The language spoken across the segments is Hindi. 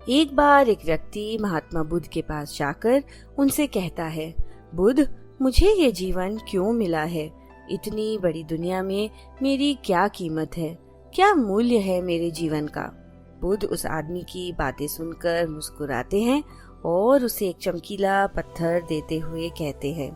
एक बार एक व्यक्ति महात्मा बुद्ध के पास जाकर उनसे कहता है, बुद्ध, मुझे ये जीवन क्यों मिला है? इतनी बड़ी दुनिया में मेरी क्या कीमत है? क्या मूल्य है मेरे जीवन का? बुद्ध उस आदमी की बातें सुनकर मुस्कुराते हैं और उसे एक चमकीला पत्थर देते हुए कहते हैं,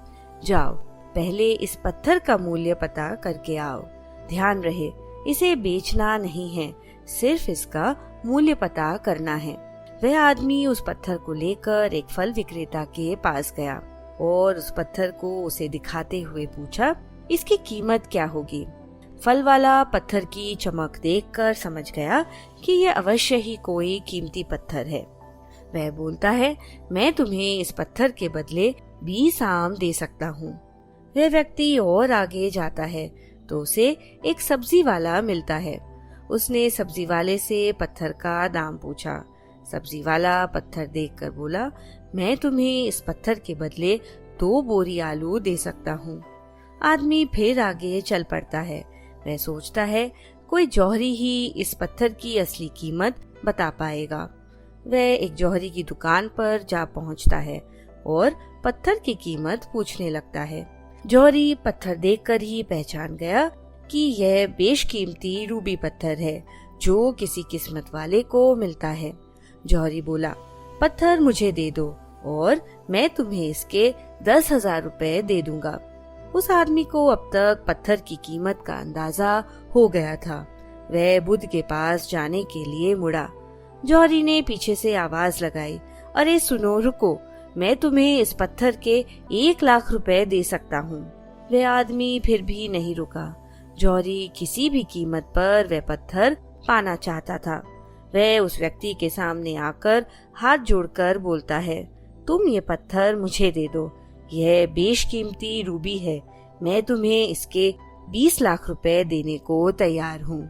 जाओ, पहले इस पत्थर का मूल्य पता करके आओ। ध्यान रहे, इसे बेचना नहीं है, सिर्फ इसका मूल्य पता करना है। वह आदमी उस पत्थर को लेकर एक फल विक्रेता के पास गया और उस पत्थर को उसे दिखाते हुए पूछा, इसकी कीमत क्या होगी? फल वाला पत्थर की चमक देखकर समझ गया कि यह अवश्य ही कोई कीमती पत्थर है। वह बोलता है, मैं तुम्हें इस पत्थर के बदले 20 आम दे सकता हूँ। वह व्यक्ति और आगे जाता है तो उसे एक सब्जी वाला मिलता है। उसने सब्जी वाले से पत्थर का दाम पूछा। सब्जी वाला पत्थर देखकर बोला, मैं तुम्हें इस पत्थर के बदले 2 बोरी आलू दे सकता हूँ। आदमी फिर आगे चल पड़ता है। वह सोचता है, कोई जौहरी ही इस पत्थर की असली कीमत बता पाएगा। वह एक जौहरी की दुकान पर जा पहुँचता है और पत्थर की कीमत पूछने लगता है। जौहरी पत्थर देखकर ही पहचान गया कि यह बेशकीमती रूबी पत्थर है जो किसी किस्मत वाले को मिलता है। जौहरी बोला, पत्थर मुझे दे दो और मैं तुम्हें इसके 10,000 रुपए दे दूंगा। उस आदमी को अब तक पत्थर की कीमत का अंदाजा हो गया था। वह बुद्ध के पास जाने के लिए मुड़ा। जौहरी ने पीछे से आवाज लगाई, अरे सुनो, रुको, मैं तुम्हें इस पत्थर के 1 लाख रुपए दे सकता हूँ। वह आदमी फिर भी नहीं रुका। जौहरी किसी भी कीमत पर वह पत्थर पाना चाहता था। वह उस व्यक्ति के सामने आकर हाथ जोड़कर बोलता है, तुम ये पत्थर मुझे दे दो, यह बेशकीमती रूबी है, मैं तुम्हें इसके 20 लाख रुपए देने को तैयार हूँ।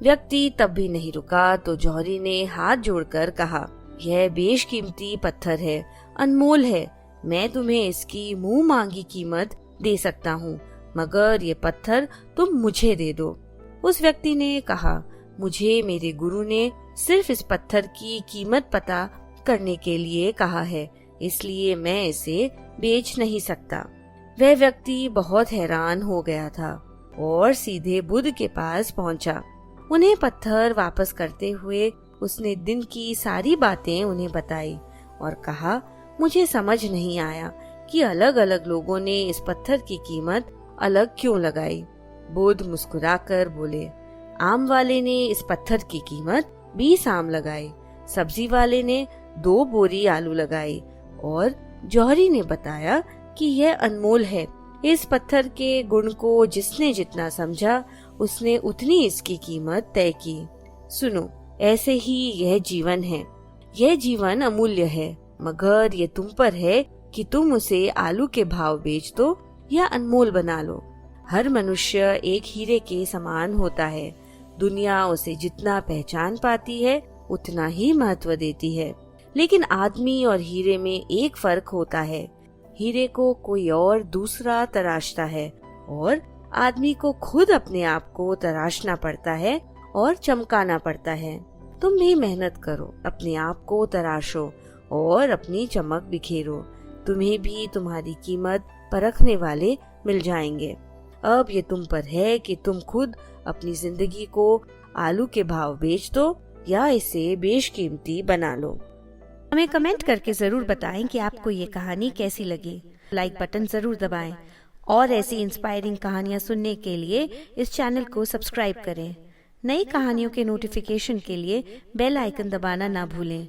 व्यक्ति तब भी नहीं रुका तो जौहरी ने हाथ जोड़कर कहा, यह बेशकीमती पत्थर है, अनमोल है, मैं तुम्हें इसकी मुंह मांगी कीमत दे सकता हूँ, मगर ये पत्थर तुम मुझे दे दो। उस व्यक्ति ने कहा, मुझे मेरे गुरु ने सिर्फ इस पत्थर की कीमत पता करने के लिए कहा है, इसलिए मैं इसे बेच नहीं सकता। वह व्यक्ति बहुत हैरान हो गया था और सीधे बुद्ध के पास पहुंचा। उन्हें पत्थर वापस करते हुए उसने दिन की सारी बातें उन्हें बताई और कहा, मुझे समझ नहीं आया कि अलग अलग लोगों ने इस पत्थर की कीमत अलग क्यों लगाई। बुद्ध मुस्कुराकर बोले, आम वाले ने इस पत्थर की कीमत 20 आम लगाई, सब्जी वाले ने 2 बोरी आलू लगाई और जौहरी ने बताया कि यह अनमोल है। इस पत्थर के गुण को जिसने जितना समझा उसने उतनी इसकी कीमत तय की। सुनो, ऐसे ही यह जीवन है। यह जीवन अमूल्य है, मगर ये तुम पर है कि तुम उसे आलू के भाव बेच दो या अनमोल बना लो। हर मनुष्य एक हीरे के समान होता है। दुनिया उसे जितना पहचान पाती है उतना ही महत्व देती है, लेकिन आदमी और हीरे में एक फर्क होता है। हीरे को कोई और दूसरा तराशता है और आदमी को खुद अपने आप को तराशना पड़ता है और चमकाना पड़ता है। तुम भी मेहनत करो, अपने आप को तराशो और अपनी चमक बिखेरो। तुम्हें भी तुम्हारी कीमत परखने वाले मिल जाएंगे। अब ये तुम पर है कि तुम खुद अपनी जिंदगी को आलू के भाव बेच दो या इसे बेशकीमती बना लो। हमें कमेंट करके जरूर बताएं कि आपको ये कहानी कैसी लगी। लाइक बटन जरूर दबाएं और ऐसी इंस्पायरिंग कहानियाँ सुनने के लिए इस चैनल को सब्सक्राइब करें। नई कहानियों के नोटिफिकेशन के लिए बेल आइकन दबाना ना भूलें।